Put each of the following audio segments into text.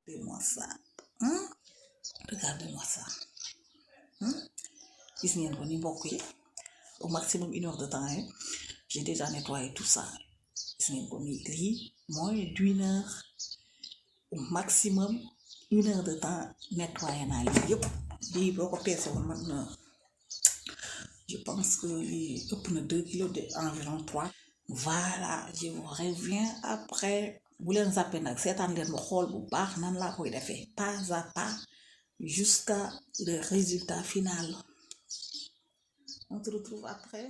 Regardez-moi ça. Hein? Regardez-moi ça. Hein? Gis ngeen ko ni mbokk yi au maximum 1 heure de temps j'ai déjà nettoyé tout ça. Gis ngeen ko ni lii moins d'1 heure au maximum 1 heure de temps nettoyé naa lii yëpp. Lii boo ko peese woon man na je pense que lii ëpp na 2 kilos de environ 3. Voilà, je vous reviens après. Bu leen zappé nag seetaan leen ma xool bu baax nan laa koy defee pas à pas jusqu'à le résultat final. On se retrouve après.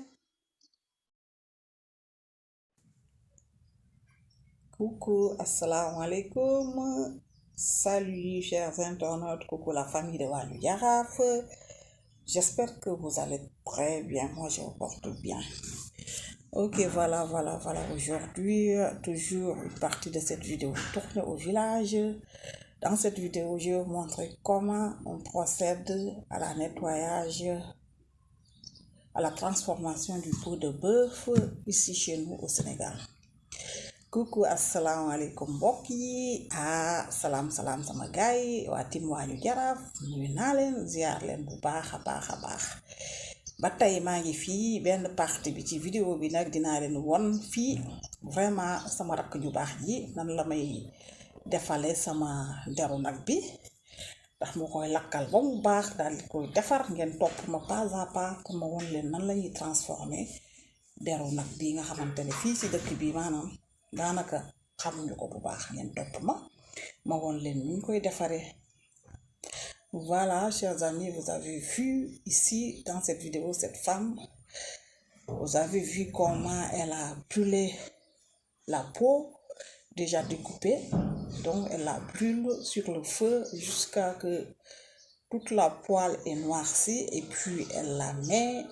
Coucou, assalamu alaikum. Salut chers internautes, coucou la famille de Walu Yaraf. J'espère que vous allez très bien. Moi, je me porte bien. Ok, voilà. Aujourd'hui, toujours une partie de cette vidéo tournée au village. Dans cette vidéo, je vais vous montrer comment on procède à la nettoyage, à la transformation du pot de bœuf ici chez nous au Sénégal. Coucou, assalamu alaikum mbokk yi. Salam sama gaay waa tim Walu Yaraf nuyu naa leen ziar leen bu baax a baax. Ba tey maa ngi fii benn partie bi ci vidéo bi nag dinaa leen won fii vraiment sama rakk ju baax ji nan la may defale sama deru nag bi ndax moo koy lakkal ba mu baax daal di koy defar ngeen topp ma pas à pas pour ma won leen nan la ñuy transformer deru nag bi nga xamante ne fii ci dëkk bi maanaam daanaka xamuñu ko bu baax ngeen topp ma won leen ñu koy defaree. Voilà, chers amis, vous avez vu ici dans cette vidéo cette femme, vous avez vu comment elle a brûlé la peau déjà découpée, donc elle la brûle sur le feu jusqu'à que toute la poêle est noircie et puis elle la met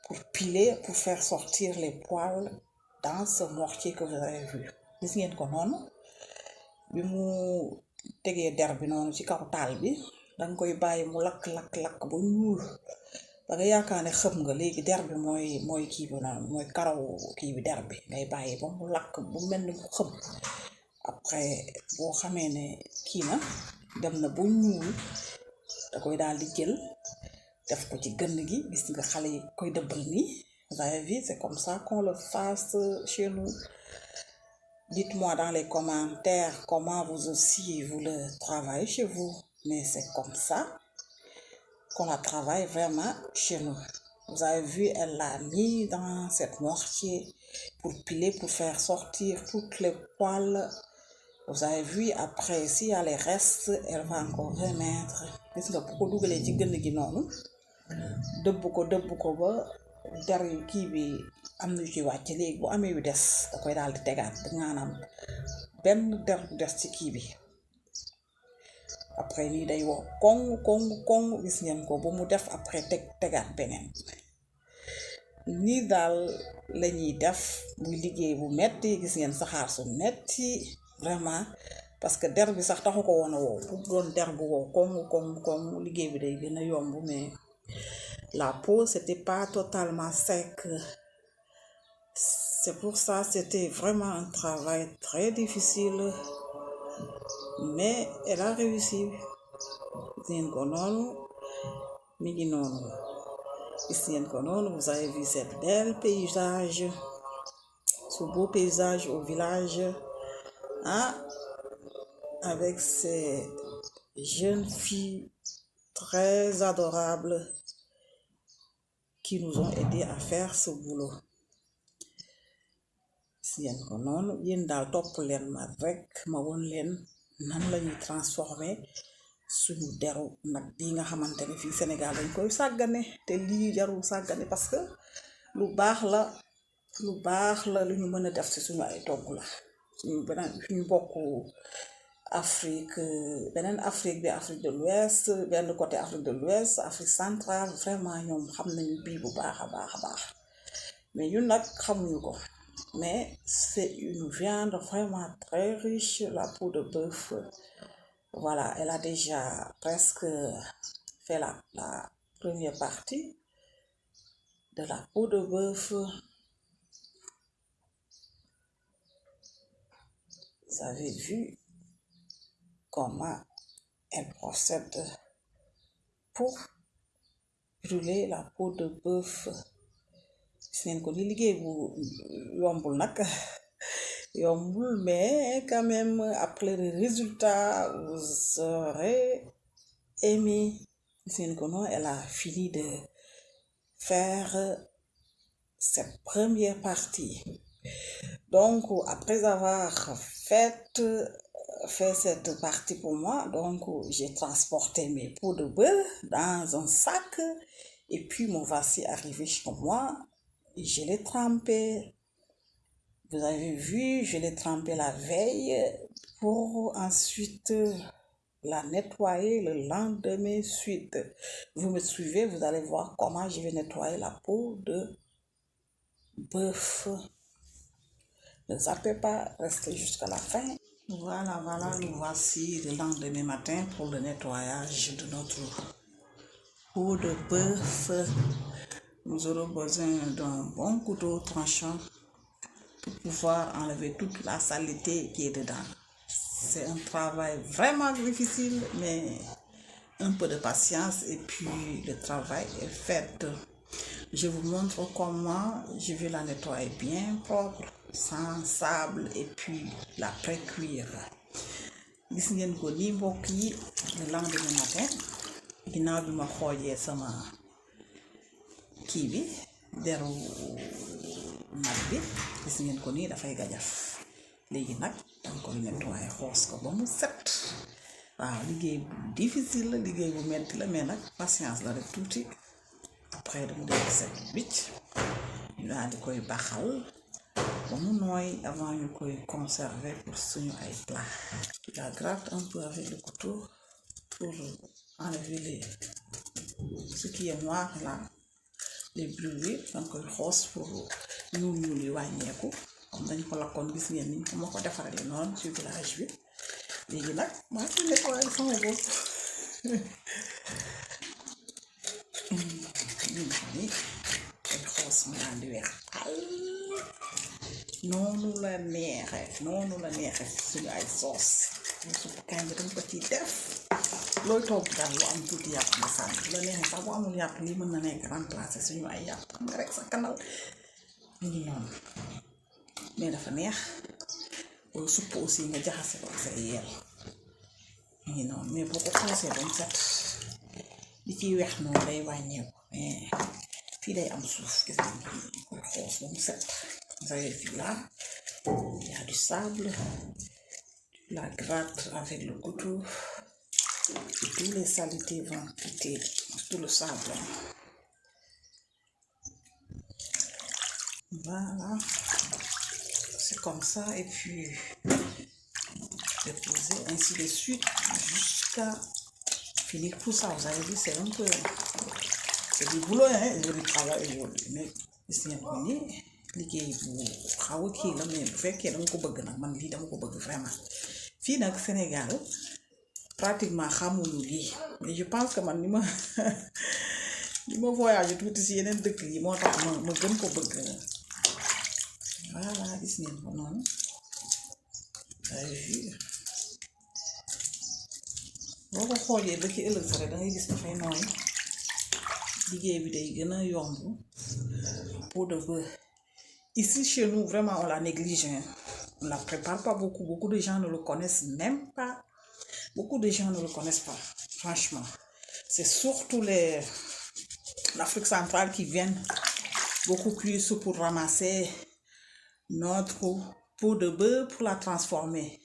pour piler, pour faire sortir les poils dans ce mortier que vous avez vu. Gis ngeen ko noonu bi mu tegee der bi noonu ci kaw taal bi danga koy bàyyi mu lakk ba ñuul ba nga yaakaar ne xëm nga léegi der bi mooy kii bi noonu mooy karaw kii bi der bi ngay bàyyi ba mu lakk bu mel ni mu xëm. Après boo xamee ne kii na dem na ba ñuul da koy daal di jël def ko ci gënn gi. Gis nga xale yi koy dëbbal nii. Vous avez vu, c'est comme ça qu'on le fasse chez nous. Dites-moi dans les commentaires comment vous aussi vous le travaillez chez vous. Mais c'est comme ça qu'on la travaille vraiment chez nous. Vous avez vu, elle l'a mis dans cette mortier pour piler, pour faire sortir toutes les poils. Vous avez vu, après, s'il y a les restes, elle va encore remettre. Gis nga bu ko dugalee ci gënn gi noonu dëbb ko ba der yu kii bi am na ci wàcc léegi bu amee yu des da koy daal di tegaat maanaam benn der bu des ci kii bi. Après nii day wax kong gis ngeen ko ba mu def après tegaat beneen. Nii daal la ñuy def muy liggéey bu metti. Gis ngeen saxaar su metti vraiment parce que der bi sax taxu ko woon a wow. bu doon der bu wow kong liggéey bi day gën a yomb mais la peau c'était pas totalement sec. C'est pour ça c'était vraiment un travail très difficile mais elle a réussi. Gis ngeen ko noonu mi ngi noonu. Gis ngeen ko noonu vous avez vu cette belle paysage, ce beau paysage au village avec ces jeunes filles très adorables qui nous ont aidé à faire ce boulot. Gis ngeen ko noonu yéen daal topp leen ma rek ma won leen nan la ñuy transformer suñu deru nag bi nga xamante ne fii Sénégal dañ koy sàggane te lii jarul sàggane parce que lu baax la lu ñu mën a def ci suñu ay togg la suñu bokku Afrique beneen Afrique bi Afrique de l'Ouest benn côté Afrique de l'Ouest Afrique centrale vraiment ñoom xam nañu bii bu baax a baax mais ñun nag xamuñu ko. Mais c'est une viande vraiment très riche, la peau de bœuf. Voilà, elle a déjà presque fait la première partie de la peau de bœuf. Vous avez vu comment elle procède pour brûler la peau de bœuf. Gis ngeen ko li liggéey bu yombul nag yombul, mais quand même après le résultat vous aurez aimé. Gis ngeen ko non, elle a fini de faire cette première partie. Donc après avoir fait cette partie pour moi, donc j'ai transporté mes peaux de bœuf dans un sac et puis me voici arrivé chez moi. Je l'ai trempé, vous avez vu, je l'ai trempé la veille pour ensuite la nettoyer le lendemain suite. Vous me suivez, vous allez voir comment je vais nettoyer la peau de bœuf. Ne zappez pas, restez jusqu'à la fin. Voilà, nous voici le lendemain matin pour le nettoyage de notre peau de bœuf. Nous aurons besoin d'un bon couteau tranchant pour pouvoir enlever toute la saleté qui est dedans. C'est un travail vraiment difficile, mais un peu de patience et puis le travail est fait. Je vous montre comment je vais la nettoyer bien propre, sans sable et puis la pré-cuire. Gis ngeen ko ni mbokk yi le lendemain matin ginnaaw bi ma xoojee sama kii bi deru nag bi, gis ngeen ko nii dafay gajaf. Léegi nag danga koy nettoyer xoos ko ba mu set. waaw liggéey bu difficile la, liggéey bu metti la, mais nag patience la rek tuuti. Après dama def set wicc ñu daal di koy baxal ba mu nooy avant ñu koy conserver pour suñu ay plat. Je la gratte un peu avec le couteau pour enlever ce qui est noir là, les brûlures. danga koy xoos pour ñuul yi wàññeeku. comme dañ ko lakkoon, gis ngeen ni ma ko defaree noonu ci village bi. léegi nag maa ngi nettoyer sama bopp. ni koy xoos mu daal di weex noonu la neexee suñu ay soos. suppu kànja dañ ko ciy def. looy togg daal lu am tuuti yàpp nga sànni la neexee sax bu amul yàpp lii mën na nekk remplacer suñu ay yàpp xam nga rek sa kanal mu ngi noonu, mais dafa neex. supp aussi nga jaxase ko ak sa yeel mu ngi noonu, mais boo ko xoosee ba mu set li ciy weex noonu day wàññeeku, mais fii day am suuf. gis nga koy xoos ba mu set. vous avez vu là, il y a du sable. La gratte avec le couteau et tous les saletés vont quitter tout le sable. Voilà, c'est comme ça, et puis déposer ainsi de suite jusqu'à finir tout ça. Vous avez vu, c'est un peu, c'est du boulot, hein, je vais travailler aujourd'hui, mais gis ngeen ko ni liggéey bu xaw a kii la, mais bu fekkee dama ko bëgg nag, man lii dama ko bëgg vraiment. fii nag Sénégal pratiquement xamuñu lii, mais je pense que man ni ma voyage tuuti si yeneen dëkk yi moo tax ma gën ko bëgg. voilà, gis ngeen ko noonu. boo ko xoolee ba ci ëllëg sa rek da ngay gis dafay nooy. liggéey bi day gën a yomb. peau de bœuf ici chez nous vraiment on la néglige, hein. On la prépare pas beaucoup de gens ne le connaissent même pas. Beaucoup de gens ne le connaissent pas, franchement. C'est surtout l'Afrique centrale qui viennent beaucoup plus pour ramasser notre peau de bœuf pour la transformer.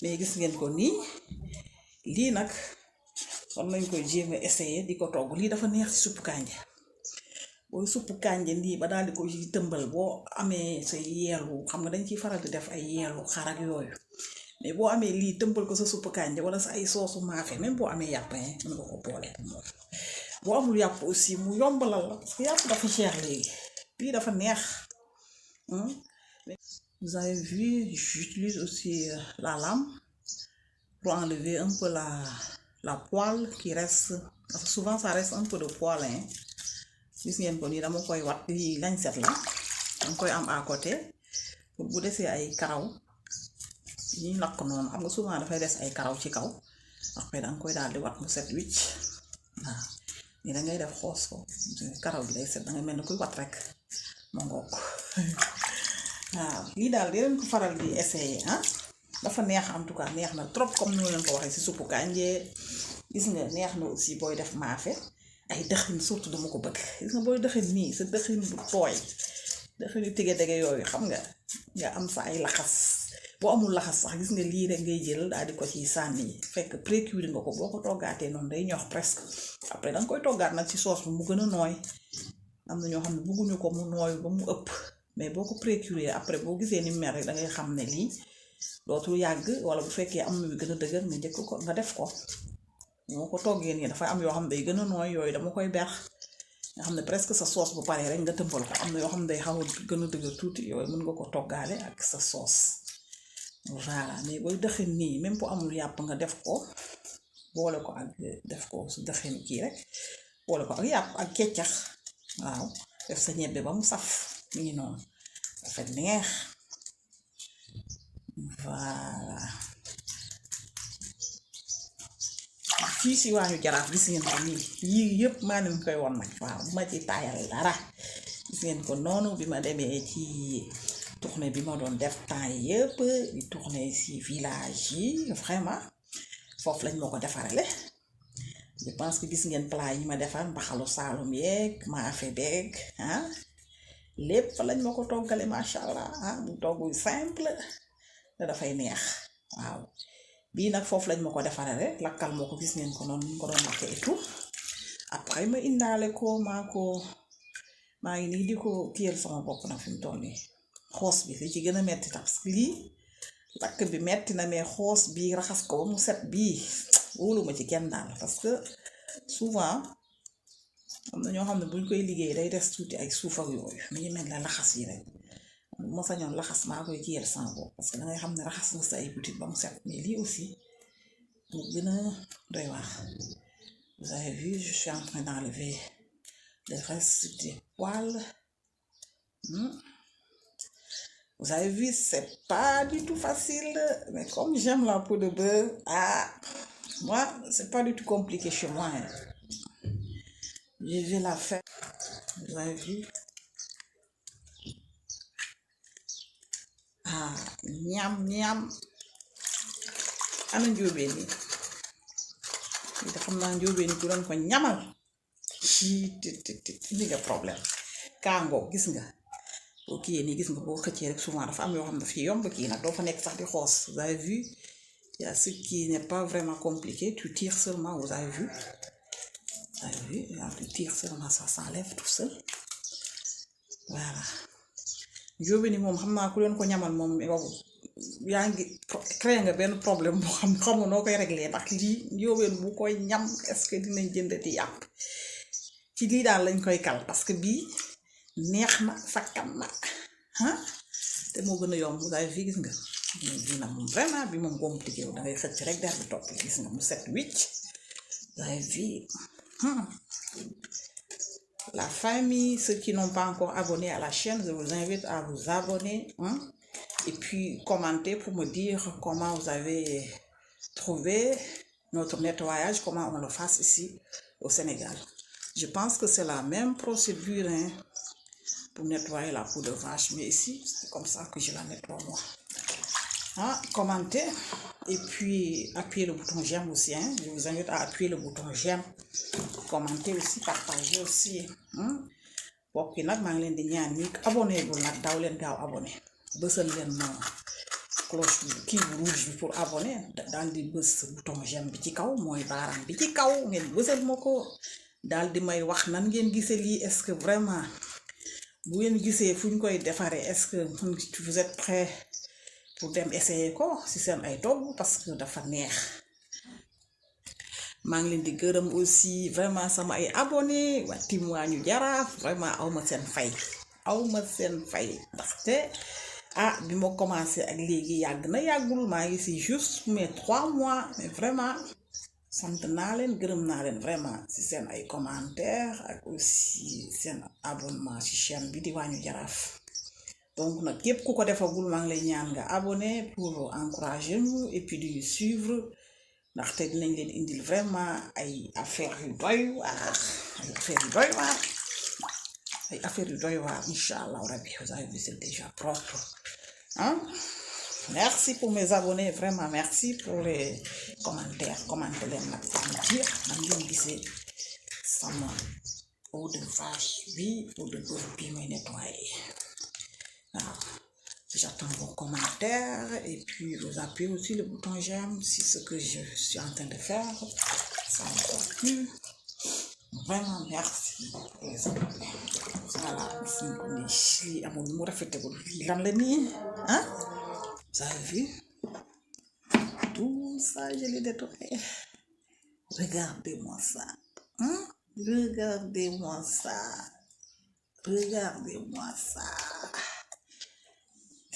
Mais gis ngeen ko nii lii nag war nañ koy jéem a essayer di ko togg. lii dafa neex ci suppu kànja. booy suppu kànja nii ba daal di ko ci tëmbal, boo amee sa yeelu, xam nga dañ ciy faral di def ay yeelu xar ak yooyu, mais boo amee lii tëmbal ko sa suppu kànja wala sa ay soosu maafe, même boo amee yàpp mën nga ko boole. boo amul yàpp aussi mu yombalal la, parce que yàpp dafa cher léegi. lii dafa neex. Vous avez vu, j'utilise aussi la lame pour enlever un peu la poêle qui reste, parce que souvent ça reste un peu de poêle, hein. gis ngeen ko nii dama koy wat. lii lañ set la, danga koy am à côté pour bu desee ay karaw ñuy nakk noonu xam nga souvent dafay des ay karaw ci kaw après danga koy daal di wat mu set wicc waaw ni dangay def xoos ko karaw gi day set dangay mel ni kuy wat rek ma ngoog waaw lii daal di leen ko faral di essayer ah dafa neex en tout cas neex na trop comme ni ma leen ko waxee si suppu kànjee gis nga neex na aussi booy def maafe ay dëxin surtout dama ko bëgg gis nga booy dëxin nii sa dëxin bu tooy dëxinu tige dege yooyu xam nga am sa ay laxas boo amul laxas sax gis nga lii rek ngay jël daal di ko ci sànni fekk pré-cuire nga ko boo ko toggaatee noonu day ñox presque après danga koy toggaat nag ci soos bi mu gën a nooy am na ñoo xam ne bëgguñu ko mu nooy ba mu ëpp mais boo ko pré-cuire après boo gisee ni mer rek da ngay xam ne lii dootul yàgg wala bu fekkee am na bi gën a dëgër nga njëkk ko nga def ko moo ko toggee nii dafay am yoo xam ne day gën a nooy yooyu dama koy ber nga xam ne presque sa soos bu paree rek nga tëmbal ko am na yoo xam ne day xaw a gën a dëgër tuuti yooyu mën nga ko toggaale ak sa soos voilà mais booy dëxin nii même bu amul yàpp nga def ko boole ko ak def ko su dëxin kii rek boole ko ak yàpp ak keccax waaw def sa ñebbe ba mu saf mi ngi noonu dafa neex voilà fii si waañu jaraaf gis ngeen ko nii yii yëpp maa leen koy won nag waaw bu ma ci taayal dara gis ngeen ko noonu bi ma demee ci tournée bi ma doon def temps yëpp di tournée si village yi vraiment foofu lañ moo ko defarale je pense que gis ngeen plat yi ma defar mbaxalu saalum yeeg maafe beeg ah lépp fa lañ ma ko toggale macha allah ah mu togg simple te dafay neex waaw bii nag foofu lañ ma ko defarale lakkal moo ko gis ngeen ko noonu ñu ko doon lakke et tout après ma indaale ko maa ngi nii di ko kiyal sama bopp nag fi mu toll nii xoos bi li ci gën a metti tax parce que lii lakk bi metti na mais xoos bii raxas ko ba mu set bii wóoluma ci kenn daal parce que souvent am na ñoo xam ne buñ koy liggéey day des tuuti ay suuf ak yooyu mi ngi mel ne laxas yi rek ma sañoon laxas maa koy kiyal sama bopp parce que dangay xam ne raxas nga sa ay butit ba mu set mais lii aussi mu gën a doy waar vous avez vu je suis en train d'enlever le reste des poils vous avez vu c'est pas du tout facile mais comme j'aime la peau de bœuf moi c'est pas du tout compliqué chez moi hein. Je vais la faire vous avez vu ñam ana njóobeen ni da xam naa njóobeen ku doon ko ñamal ci li nga problème kaangoo gis nga boo kiyee nii gis nga boo xëccee rek souvent dafa am yoo xam ne dafay yomb kii nag doo fa nekk sax di xoos vous avez vu il y a ce qui n'est pas vraiment compliqué tu tires seulement vous avez vu tu tires seulement ça s'enlève tout seul voilà njóobeen ni moom xam naa ku leen ko ñamal moom yow yaa ngi créé nga benn problème boo xam ne xamoo noo koy réglé ndax lii njóobeen bu koy ñam est-ce que dinañ jëndati yàpp ci lii daal lañ koy kal parce que bii neex na sakkan na te moo gën a yomb vous avez vu gis nga bii nag moom vraiment bi moom compliqué wu dangay xëcc rek der bi topp gis nga mu set wicc vous avez vu la famille ceux qui n'ont pas encore abonné à la chaîne je vous invite à vous abonner et puis commenter pour me dire comment vous avez trouvé notre nettoyage, comment on le fasse ici au Sénégal. Je pense que c'est la même procédure pour nettoyer la peau de vache, mais ici c'est comme ça que je la nettoie moi. Commentez et puis appuyez le bouton j'aime aussi. Je vous invite à appuyer le bouton j'aime, commenter aussi, partager aussi. Bokk yi nag maa ngi leen di ñaan ñi abonné bul nag daw leen gaaw abonné bësal leen ma cloche bi kii bu rouge bi pour abonné daal di bës bouton j'aime bi ci kaw mooy baaraam bi ci kaw ngeen bësal ma ko daal di may wax nan ngeen gisee lii est-ce que vraiment bu ngeen gisee fu ñu koy defaree est-ce que vous êtes prêts pour dem essayer ko si seen ay togg parce que dafa neex. maa ngi leen di gërëm aussi vraiment sama ay abonné waa Team Wañu Jaraaf vraiment awma seen fay ndaxte bi ma commencé ak léegi yàgg na yàggul maa ngi si juste mes 3 mois mais vraiment sant naa leen gërëm naa leen vraiment si seen ay commentaires ak aussi seen abonnement si chaîne bi di Wañu Jaraaf donc nag képp ku ko defagul maa ngi lay ñaan nga abonné pour encourager nous et puis di suivre ndaxte dinañ leen indil vraiment ay affaires yu doy waar ay affaires yu doy waar inchallah rabbi. Vous avez vu, c'est déjà propre, hein. Merci pour mes abonnés, vraiment merci pour les commentaires. Commentez les nag pour me dire nan ngeen gisee sama eau de vache bi, eau de bœuf bi may nettoyer. Alors, j'attends vos commentaires et puis vous appuyez aussi le bouton j'aime si ce que je suis en train de faire ça vous a plu. Vraiment merci pour les abonnés. Voilà, lii amul lu mu rafetagul lii lan la nii, hein. Vous avez vu tout ça, je l'ai nettoyé. Regardez-moi ça, hein? Regardez-moi ça.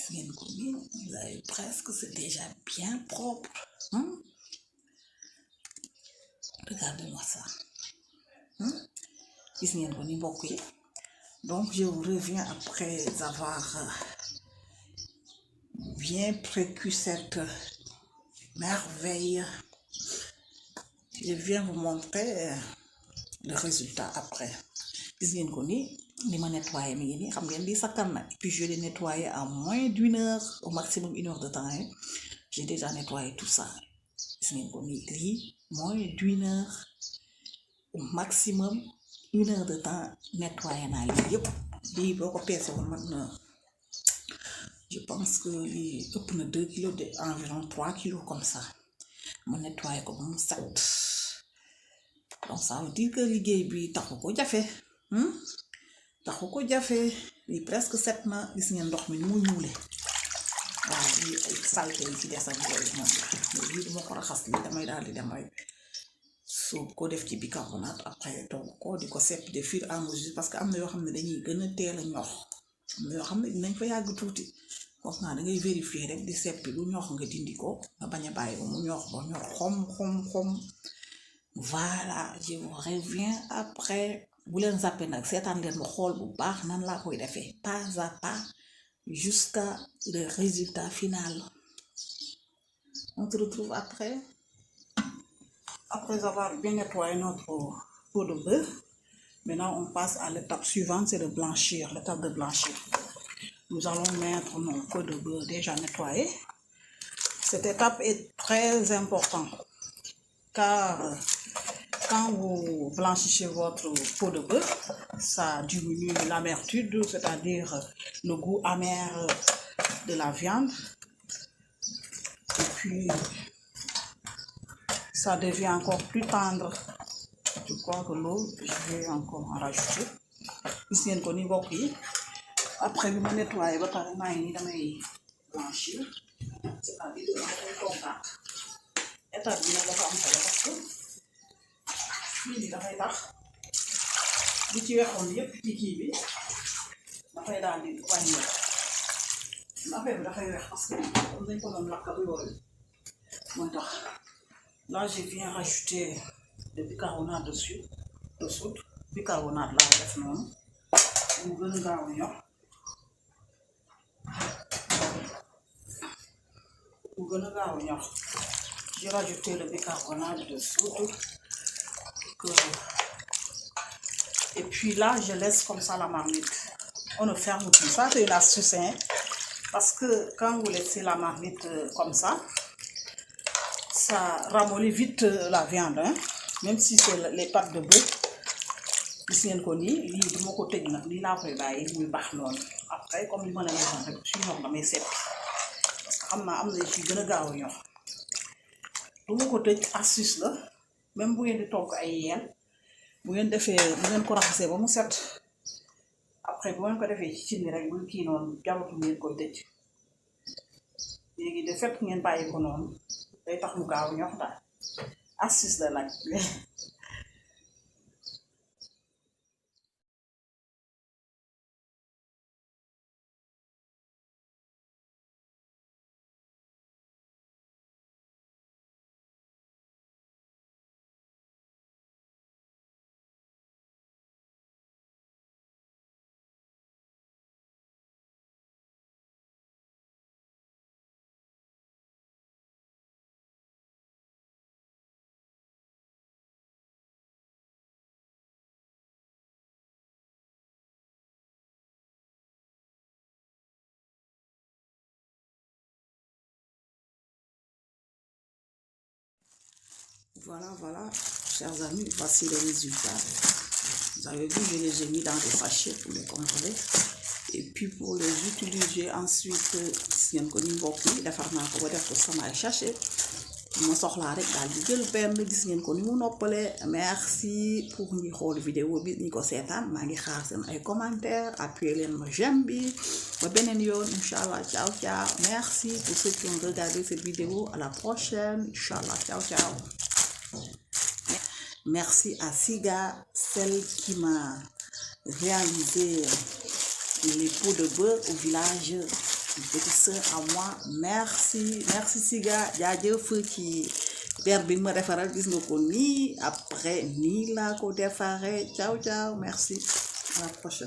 Vous avez presque, c'est déjà bien propre, hein? Regardez-moi ça, hein? Gis ngeen ko ni mbokk yi. Donc je vous reviens après avoir bien précu cette merveille. Je viens vous montrer le résultat après. Gis ngeen ko ni ma nettoyé mi ngi nii, xam ngeen lii sakkan na. Et puis je l'ai nettoyé en moins d'une heure, au maximum 1 heure de temps, hein. J'ai déjà nettoyé tout ça. Gis ngeen ko ni lii moins d'une heure, au maximum 1 heure de temps nettoyé naa lii yëpp. Lii boo ko peese woon mat na, je pense que lii ëpp na 2 kilos de environ 3 kilos comme ça. Ma nettoyé ko ba mu set. Donc ça veut dire que liggéey bi taxu ko jafe, taxu ko jafe. Lii presque set na. Gis ngeen ndox mi mu ñuule. waaw lii ay salte yi ci des ak yooyu moom la. Lii duma ko raxas, lii damay daal di dem rek soo ko def ci bicarbonate après donc ko di ko sepp de fur et à mesure parce que am na yoo xam ne dañuy gën a teel a ñor, am na yoo xam ne dinañ fa yàgg tuuti. Kooku naa da ngay vérifier rek di seppi lu ñor nga dindi ko, nga bañ a bàyyi ba mu ñor ba ñor xom. Voilà, je vous reviens après. Bu leen zappé nag, seetaan leen ma xool bu baax nan laa koy defee pas à pas jusqu'à le résultat final. On se retrouve après avoir bien nettoyé notre pot de bœuf. Maintenant on passe à l'étape suivante, c'est de blanchir, l'étape de blanchir. Nous allons mettre nos pots de bœuf déjà nettoyés. Cette étape est très importante car quand vous blanchissez votre pot de bœuf, ça diminue l'amertume, c'est-à-dire le goût amer de la viande. Et puis, ça devient encore plus tendre. Je crois que l'eau, je vais encore en rajouter. Gis ngeen ko ni mbokk yi. Après bi ma nettoyé ba pare maa ngi nii damay blanchir, c'est-à-dire dama koy toggaat. Étape bi nag dafa am solo parce que fii nii dafay tax li ci wexoon yépp ci kii bi dafay daal di wàññeeku. Affaire bi dafay wex parce que dañ ko doon lakk bu yooyu mooy tax. Là je viens rajouter le bicarbonate de soude. Bicarbonate laa def noonu mu gën a gaaw a ñor. J'ai rajouté le bicarbonate de soude. Et puis là, je laisse comme ça la marmite. On ne ferme plus. Ça, c'est une astuce, hein? Parce que quand vous laissez la marmite comme ça ramollit vite la viande, hein? Même si c'est les pattes de bœuf. Gis ngeen ko nii lii du ma ko tëj nag, lii laa koy bàyyi muy baax noonu. Après comme li ma leen waxoon rek su ñor damay seppi parce que xam naa am na ci gën a gaaw a ñor. Du ma ko tëj, astuce la. Même bu ngeen di togg ay yeel bu ngeen ko raxasee ba mu set après bu ngeen ko defee ci cin rek bu kii noonu jaratu ngeen koy tëj. Léegi de fait ngeen bàyyi ko noonu day tax mu gaaw a ñor daal. Astuce la nag. Voilà, chers amis, voici les résultats. Vous avez vu, je les ai mis dans des sachets pour les congeler. Et puis pour les utiliser ensuite, si vous avez un peu de sachet, ma soxlaa rek daal di jël benn gis ngeen ko ni mu noppale. Merci pour ñi xool vidéo bi ñi ko seetaan maa ngi xaar seen ay commentaires, appuyez leen ma j'aime bi ba beneen yoon inchallah. Ciao ciao, merci pour ceux qui ont regardé cette vidéo. À la prochaine inchallah. Ciao ciao. Merci à Siga, celle qui m'a réalisé les pots de beurre au village, une petite soeur à moi. Merci Siga, jaajëf ci verre bi ma defaral gis nga ko nii après nii laa ko defaree. Ciao ciao, merci, à la prochaine.